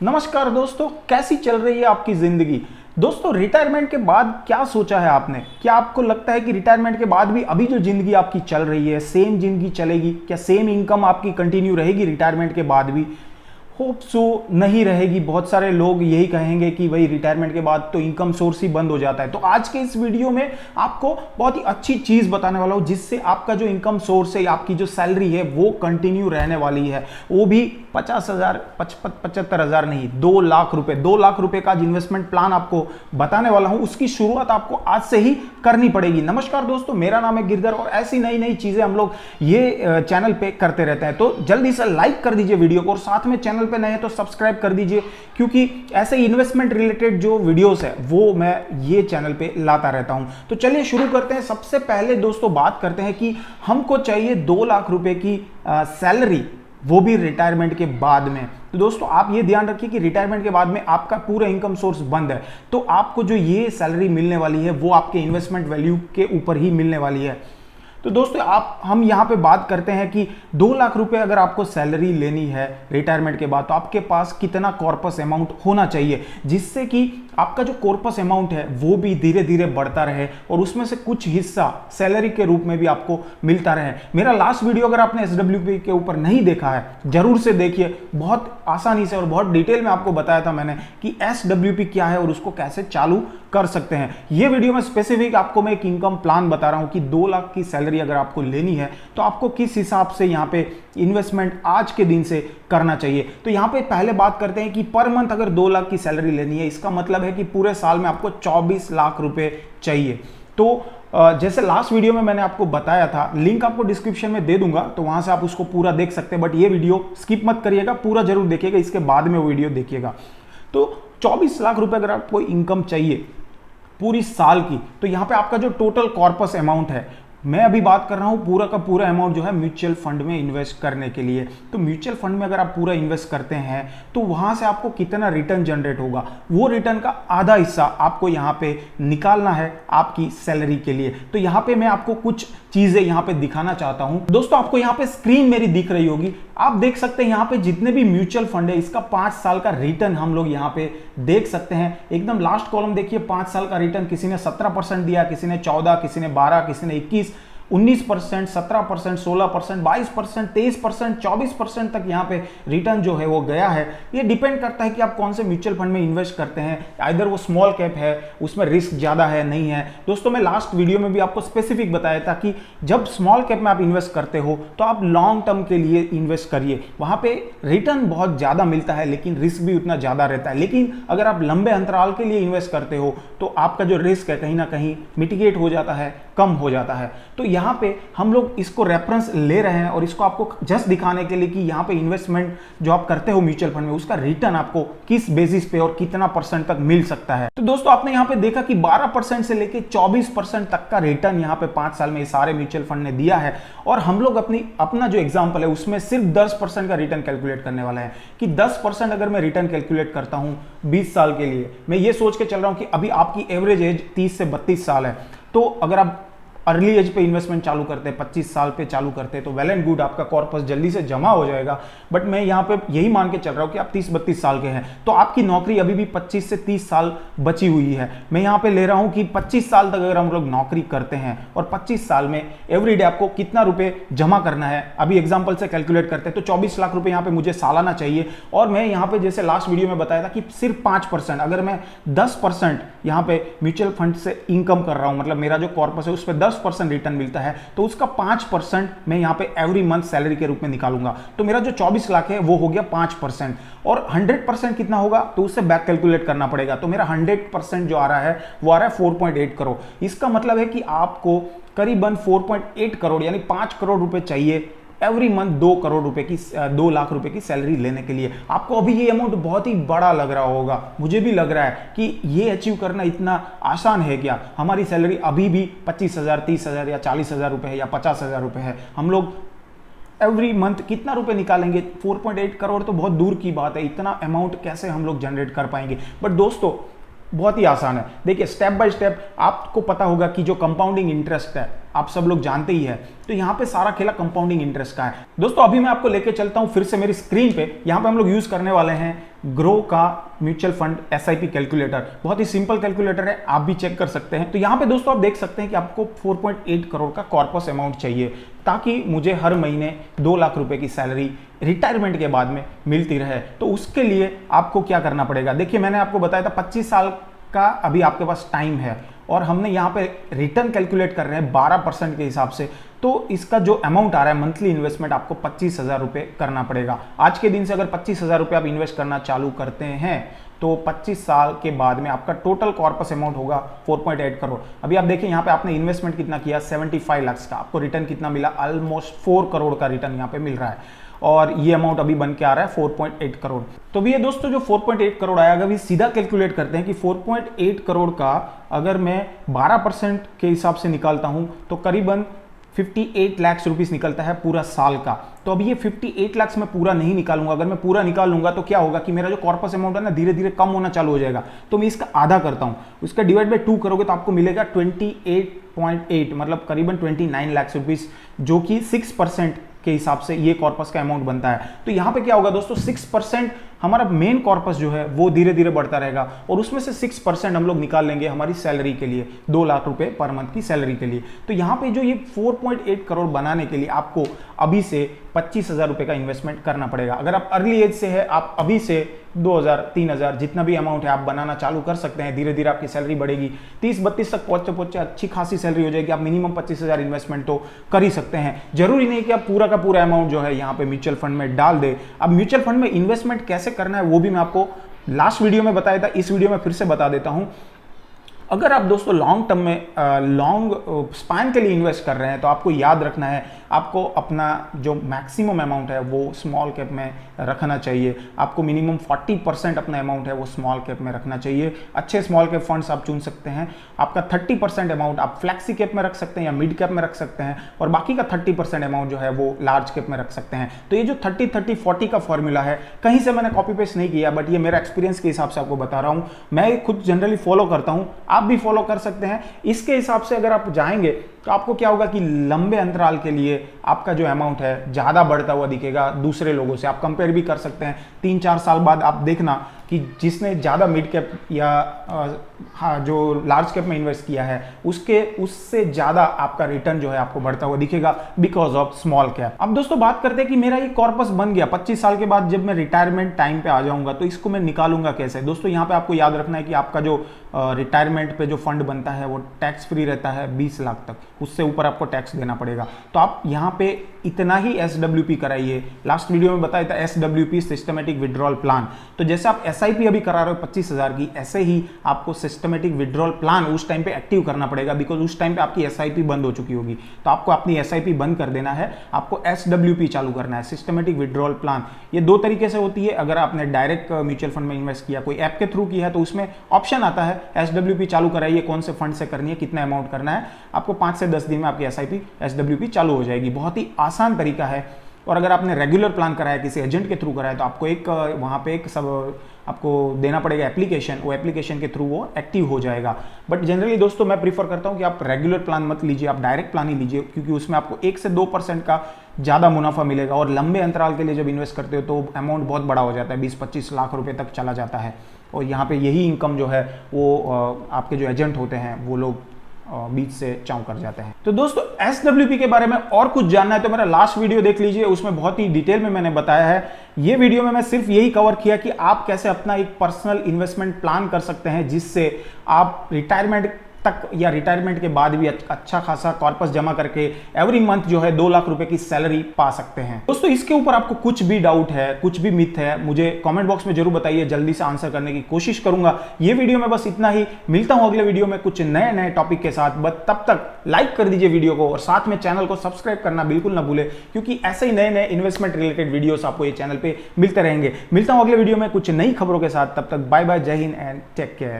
नमस्कार दोस्तों, कैसी चल रही है आपकी जिंदगी। दोस्तों, रिटायरमेंट के बाद क्या सोचा है आपने? क्या आपको लगता है कि रिटायरमेंट के बाद भी अभी जो जिंदगी आपकी चल रही है सेम जिंदगी चलेगी? क्या सेम इनकम आपकी कंटिन्यू रहेगी रिटायरमेंट के बाद भी? होप सो नहीं रहेगी। बहुत सारे लोग यही कहेंगे कि भाई रिटायरमेंट के बाद तो इनकम सोर्स ही बंद हो जाता है। तो आज के इस वीडियो में आपको बहुत ही अच्छी चीज बताने वाला हूं जिससे आपका जो इनकम सोर्स है, आपकी जो सैलरी है वो कंटिन्यू रहने वाली है। वो भी 50,000 75,000 नहीं, 2 लाख रुपए। 2 लाख रुपए का इन्वेस्टमेंट प्लान आपको बताने वाला हूं। उसकी शुरुआत आपको आज से ही करनी पड़ेगी। नमस्कार दोस्तों, मेरा नाम है गिरधर और ऐसी नई नई चीजें हम लोग ये चैनल पे करते रहते हैं। तो जल्दी से लाइक कर दीजिए वीडियो को और साथ में चैनल पे नए हैं तो सब्सक्राइब कर दीजिए, क्योंकि ऐसे इन्वेस्टमेंट रिलेटेड जो वीडियोस है वो मैं ये चैनल पे लाता रहता हूं। तो चलिए शुरू करते हैं। सबसे पहले दोस्तों बात करते हैं कि हमको चाहिए 2 लाख रुपए की सैलरी, वो भी रिटायरमेंट के बाद में। तो दोस्तों आप ये ध्यान रखिए कि रिटायरमेंट के बाद में आपका पूरा इनकम सोर्स बंद है, तो आपको जो ये सैलरी मिलने वाली है वो आपके इन्वेस्टमेंट वैल्यू के ऊपर ही मिलने वाली है। तो दोस्तों हम यहां पे बात करते हैं कि 2 लाख रुपए अगर आपको सैलरी लेनी है रिटायरमेंट के बाद, तो आपके पास कितना कॉर्पस अमाउंट होना चाहिए जिससे कि आपका जो कॉर्पस अमाउंट है वो भी धीरे धीरे बढ़ता रहे और उसमें से कुछ हिस्सा सैलरी के रूप में भी आपको मिलता रहे। मेरा लास्ट वीडियो अगर आपने एसडब्ल्यूपी के ऊपर नहीं देखा है जरूर से देखिए। बहुत आसानी से और बहुत डिटेल में आपको बताया था मैंने कि एसडब्ल्यूपी क्या है और उसको कैसे चालू कर सकते हैं। ये वीडियो में स्पेसिफिक आपको मैं एक इनकम प्लान बता रहा हूं कि 2 लाख की सैलरी अगर आपको लेनी है तो आपको किस हिसाब से यहां पे इन्वेस्टमेंट आज के दिन से करना चाहिए। तो यहां पे पहले बात करते हैं कि पर मंथ अगर 2 लाख की सैलरी लेनी है, इसका मतलब है कि पूरे साल में आपको 24 लाख रुपए चाहिए। तो जैसे लास्ट वीडियो में मैंने आपको बताया था, लिंक आपको डिस्क्रिप्शन में दे दूंगा, तो वहां से आप उसको पूरा देख सकते हैं। बट ये वीडियो स्किप मत करिएगा, पूरा जरूर देखिएगा, इसके बाद में वो वीडियो देखिएगा। तो 24 लाख रुपए अगर आपको इनकम चाहिए पूरी साल की, तो यहां पे आपका जो टोटल कॉर्पस अमाउंट है, मैं अभी बात कर रहा हूं पूरा का पूरा अमाउंट जो है म्यूचुअल फंड में इन्वेस्ट करने के लिए। तो म्यूचुअल फंड में अगर आप पूरा इन्वेस्ट करते हैं तो वहां से आपको कितना रिटर्न जनरेट होगा, वो रिटर्न का आधा हिस्सा आपको यहां पे निकालना है आपकी सैलरी के लिए। तो यहां पे मैं आपको कुछ चीजें यहां पे दिखाना चाहता हूं। दोस्तों आपको यहां पे स्क्रीन मेरी दिख रही होगी, आप देख सकते हैं यहां पे जितने भी म्यूचुअल फंड है इसका 5 साल का रिटर्न हम लोग यहां पे देख सकते हैं। एकदम लास्ट कॉलम देखिए, 5 साल का रिटर्न किसी ने 17% दिया, किसी ने 14, किसी ने 12, किसी ने 21, 19%, 17%, 16%, 22%, 23%, 24% तक यहाँ पे रिटर्न जो है वो गया है। ये डिपेंड करता है कि आप कौन से म्यूचुअल फंड में इन्वेस्ट करते हैं। आइदर वो स्मॉल कैप है, उसमें रिस्क ज़्यादा है, नहीं है। दोस्तों मैं लास्ट वीडियो में भी आपको स्पेसिफिक बताया था कि जब स्मॉल कैप में आप इन्वेस्ट करते हो तो आप लॉन्ग टर्म के लिए इन्वेस्ट करिए, वहाँ पे रिटर्न बहुत ज़्यादा मिलता है लेकिन रिस्क भी उतना ज़्यादा रहता है। लेकिन अगर आप लंबे अंतराल के लिए इन्वेस्ट करते हो तो आपका जो रिस्क है कहीं ना कहीं मिटिगेट हो जाता है, कम हो जाता है। तो यहाँ पे हम लोग इसको रेफरेंस ले रहे हैं और इसको आपको जस्ट दिखाने के लिए कि यहाँ पे इन्वेस्टमेंट जो आप करते हो म्यूचुअल फंड में उसका रिटर्न आपको किस बेसिस पे और कितना परसेंट तक मिल सकता है। तो दोस्तों आपने यहाँ पे देखा कि 12% से लेके 24% तक का रिटर्न यहाँ पे 5 साल में सारे म्यूचुअल फंड ने दिया है। और हम लोग अपना जो एग्जाम्पल है उसमें सिर्फ 10% का रिटर्न कैलकुलेट करने वाला है कि 10% अगर मैं रिटर्न कैलकुलेट करता हूँ 20 साल के लिए, मैं ये सोच के चल रहा हूँ कि अभी आपकी एवरेज एज 30 से 32 साल है। तो अगर आप अर्ली एज पे इन्वेस्टमेंट चालू करते हैं, 25 साल पे चालू करते हैं, तो वेल एंड गुड, आपका कॉर्पस जल्दी से जमा हो जाएगा। बट मैं यहाँ पे यही मान के चल रहा हूँ कि आप 30-32 साल के हैं तो आपकी नौकरी अभी भी 25 से 30 साल बची हुई है। मैं यहाँ पे ले रहा हूँ कि 25 साल तक अगर हम लोग नौकरी करते हैं और 25 साल में एवरीडे आपको कितना रुपए जमा करना है, अभी एग्जाम्पल से कैलकुलेट करते हैं तो 24 लाख रुपए यहाँ पे मुझे सालाना चाहिए। और मैं यहाँ पे जैसे लास्ट वीडियो में बताया था कि सिर्फ 5%, अगर मैं 10% यहाँ पे म्यूचुअल फंड से इनकम कर रहा हूँ, मतलब मेरा जो कॉर्पस है उस पर 10% रिटर्न मिलता है, तो उसका 5% मैं यहाँ पे एवरी मंथ सैलरी के रूप में निकालूंगा। तो मेरा जो 24 लाख है वो हो गया 5%। और 100% कितना होगा तो उससे बैक कैलकुलेट करना पड़ेगा। तो मेरा 100% जो आ रहा है वो आ रहा है 4.8 करोड़। इसका मतलब है कि आपको करीबन 4.8 करोड़ यानी 5 करोड़ रुपए चाहिए एवरी मंथ 2 लाख रुपए की सैलरी लेने के लिए। आपको अभी ये अमाउंट बहुत ही बड़ा लग रहा होगा, मुझे भी लग रहा है कि ये अचीव करना इतना आसान है क्या। हमारी सैलरी अभी भी 25,000, 30,000 या 40,000 रुपए है या 50,000 रुपए है। हम लोग एवरी मंथ कितना रुपए निकालेंगे? 4.8 करोड़ तो बहुत दूर की बात है, इतना अमाउंट कैसे हम लोग जनरेट कर पाएंगे। बट दोस्तों बहुत ही आसान है, देखिए स्टेप बाय स्टेप। आपको पता होगा कि जो कंपाउंडिंग इंटरेस्ट है आप सब लोग जानते ही है, तो यहाँ पे सारा खेला कंपाउंडिंग इंटरेस्ट का है। दोस्तों अभी मैं आपको लेके चलता हूँ फिर से मेरी स्क्रीन पे। यहाँ पे हम लोग यूज करने वाले हैं ग्रो का म्यूचुअल फंड एसआईपी कैलकुलेटर। बहुत ही सिंपल कैलकुलेटर है, आप भी चेक कर सकते हैं। तो यहाँ पे दोस्तों आप देख सकते हैं कि आपको 4.8 करोड़ का कॉर्पस अमाउंट चाहिए ताकि मुझे हर महीने 2 लाख रुपए की सैलरी रिटायरमेंट के बाद में मिलती रहे। तो उसके लिए आपको क्या करना पड़ेगा, देखिए मैंने आपको बताया था 25 साल का अभी आपके पास टाइम है और हमने यहाँ पे रिटर्न कैलकुलेट कर रहे हैं 12% के हिसाब से। तो इसका जो अमाउंट आ रहा है मंथली इन्वेस्टमेंट आपको 25,000 रुपए करना पड़ेगा। आज के दिन से अगर 25,000 रुपए आप इन्वेस्ट करना चालू करते हैं तो 25 साल के बाद में आपका टोटल कॉर्पस अमाउंट होगा 4.8 करोड़। अभी आप देखिए यहाँ पे आपने इन्वेस्टमेंट कितना किया, 75 लाख का, आपको रिटर्न कितना मिला, ऑलमोस्ट 4 करोड़ का रिटर्न यहाँ पे मिल रहा है और ये अमाउंट अभी बन के आ रहा है 4.8 करोड़। तो भी ये दोस्तों जो 4.8 करोड़ आया, अगर भी सीधा कैलकुलेट करते हैं कि 4.8 करोड़ का अगर मैं 12% के हिसाब से निकालता हूं तो करीबन 58 लाख रुपीस निकलता है पूरा साल का। तो अभी ये 58 लाख मैं पूरा नहीं निकालूंगा, अगर मैं पूरा निकाल लूंगा तो क्या होगा कि मेरा जो कॉर्पस अमाउंट है ना धीरे धीरे कम होना चालू हो जाएगा। तो मैं इसका आधा करता हूं, उसका डिवाइड बाय 2 करोगे तो आपको मिलेगा 28.8 मतलब करीबन 29 लाख रुपीस, जो कि 6% के हिसाब से ये कॉर्पस का अमाउंट बनता है। तो यहां पे क्या होगा दोस्तों, 6% हमारा मेन कॉर्पस जो है वो धीरे धीरे बढ़ता रहेगा और उसमें से 6% हम लोग निकाल लेंगे हमारी सैलरी के लिए, 2 लाख रुपए पर मंथ की सैलरी के लिए। तो यहां पे जो ये 4.8 करोड़ बनाने के लिए आपको अभी से 25,000 रुपए का इन्वेस्टमेंट करना पड़ेगा। अगर आप अर्ली एज से है, आप अभी से 2,000 3,000 जितना भी अमाउंट है आप बनाना चालू कर सकते हैं। धीरे धीरे आपकी सैलरी बढ़ेगी, 30-32 तक पहुंचते अच्छी खासी सैलरी हो जाएगी। आप मिनिमम 25,000 इन्वेस्टमेंट तो कर ही सकते हैं। जरूरी नहीं कि आप पूरा का पूरा अमाउंट जो है यहाँ पे म्यूचुअल फंड में डाल दे। अब म्यूचुअल फंड में इन्वेस्टमेंट कैसे करना है वो भी मैं आपको लास्ट वीडियो में बताया था, इस वीडियो में फिर से बता देता हूं। अगर आप दोस्तों लॉन्ग टर्म में लॉन्ग स्पैन के लिए इन्वेस्ट कर रहे हैं तो आपको याद रखना है, आपको अपना जो मैक्सिमम अमाउंट है वो स्मॉल कैप में रखना चाहिए। आपको मिनिमम 40% अपना अमाउंट है वो स्मॉल कैप में रखना चाहिए। अच्छे स्मॉल कैप फंड्स आप चुन सकते हैं। आपका 30% अमाउंट आप फ्लैक्सी कैप में रख सकते हैं या मिड कैप में रख सकते हैं और बाकी का 30% अमाउंट जो है वो लार्ज कैप में रख सकते हैं। तो ये जो 30-30-40 का फॉर्मूला है कहीं से मैंने कॉपी पेस्ट नहीं किया, बट ये मेरा एक्सपीरियंस के हिसाब से आपको बता रहा हूँ। मैं खुद जनरली फॉलो करता हूँ, आप भी फॉलो कर सकते हैं। इसके हिसाब से अगर आप जाएंगे तो आपको क्या होगा कि लंबे अंतराल के लिए आपका जो अमाउंट है ज़्यादा बढ़ता हुआ दिखेगा दूसरे लोगों से। आप कंपेयर भी कर सकते हैं। 3-4 साल बाद आप देखना कि जिसने ज़्यादा मिड कैप या जो लार्ज कैप में इन्वेस्ट किया है उससे ज़्यादा आपका रिटर्न जो है आपको बढ़ता हुआ दिखेगा बिकॉज ऑफ स्मॉल कैप। अब दोस्तों बात करते हैं कि मेरा ये कॉर्पस बन गया, 25 साल के बाद जब मैं रिटायरमेंट टाइम पे आ जाऊंगा तो इसको मैं निकालूंगा कैसे। दोस्तों यहाँ पे आपको याद रखना है कि आपका जो रिटायरमेंट पे जो फंड बनता है वो टैक्स फ्री रहता है 20 लाख तक, उससे ऊपर आपको टैक्स देना पड़ेगा। तो आप यहाँ पे इतना ही SWP कराइए। लास्ट वीडियो में बताया था SWP सिस्टमेटिक विड्रॉल प्लान। तो जैसे आप SIP अभी करा रहे हो 25,000 की, ऐसे ही आपको सिस्टमेटिक विड्रॉल प्लान उस टाइम पे एक्टिव करना पड़ेगा बिकॉज उस टाइम पे आपकी SIP बंद हो चुकी होगी। तो आपको अपनी SIP बंद कर देना है, आपको SWP चालू करना है, सिस्टमेटिक विड्रॉल प्लान। ये 2 तरीके से होती है। अगर आपने डायरेक्ट म्यूचुअल फंड में इन्वेस्ट किया, कोई ऐप के थ्रू किया है तो उसमें ऑप्शन आता है SWP चालू कराइए, कौन से फंड से करनी है, कितना अमाउंट करना है। आपको 5 से 10 दिन में आपकी SIP SWP चालू हो जाएगी। बहुत ही आसान तरीका है। और अगर आपने रेगुलर प्लान कराया, किसी एजेंट के थ्रू कराया, तो आपको एक वहाँ पे एक सब आपको देना पड़ेगा एप्लीकेशन, वो एप्लीकेशन के थ्रू वो एक्टिव हो जाएगा। बट जनरली दोस्तों मैं प्रीफर करता हूँ कि आप रेगुलर प्लान मत लीजिए, आप डायरेक्ट प्लान ही लीजिए, क्योंकि उसमें आपको 1 से 2% का ज़्यादा मुनाफा मिलेगा। और लंबे अंतराल के लिए जब इन्वेस्ट करते हो तो अमाउंट बहुत बड़ा हो जाता है, 20-25 लाख रुपए तक चला जाता है। और यहाँ पे यही इनकम जो है वो आपके जो एजेंट होते हैं वो लोग बीच से चाव कर जाते हैं। तो दोस्तों SWP के बारे में और कुछ जानना है तो मेरा लास्ट वीडियो देख लीजिए, उसमें बहुत ही डिटेल में मैंने बताया है। ये वीडियो में मैं सिर्फ यही कवर किया कि आप कैसे अपना एक पर्सनल इन्वेस्टमेंट प्लान कर सकते हैं जिससे आप रिटायरमेंट तक या रिटायरमेंट के बाद भी अच्छा खासा कॉर्पस जमा करके एवरी मंथ जो है 2 लाख रुपए की सैलरी पा सकते हैं। दोस्तों इसके ऊपर आपको कुछ भी डाउट है, कुछ भी मिथ है, मुझे कमेंट बॉक्स में जरूर बताइए, जल्दी से आंसर करने की कोशिश करूंगा। ये वीडियो में बस इतना ही, मिलता हूं अगले वीडियो में कुछ नए नए टॉपिक के साथ। बस तब तक लाइक कर दीजिए वीडियो को और साथ में चैनल को सब्सक्राइब करना बिल्कुल ना भूले, क्योंकि ऐसे ही नए नए इन्वेस्टमेंट रिलेटेड वीडियोस आपको ये चैनल पे मिलते रहेंगे। मिलता हूं अगले वीडियो में कुछ नई खबरों के साथ, तब तक बाय बाय, जय हिंद एंड टेक केयर।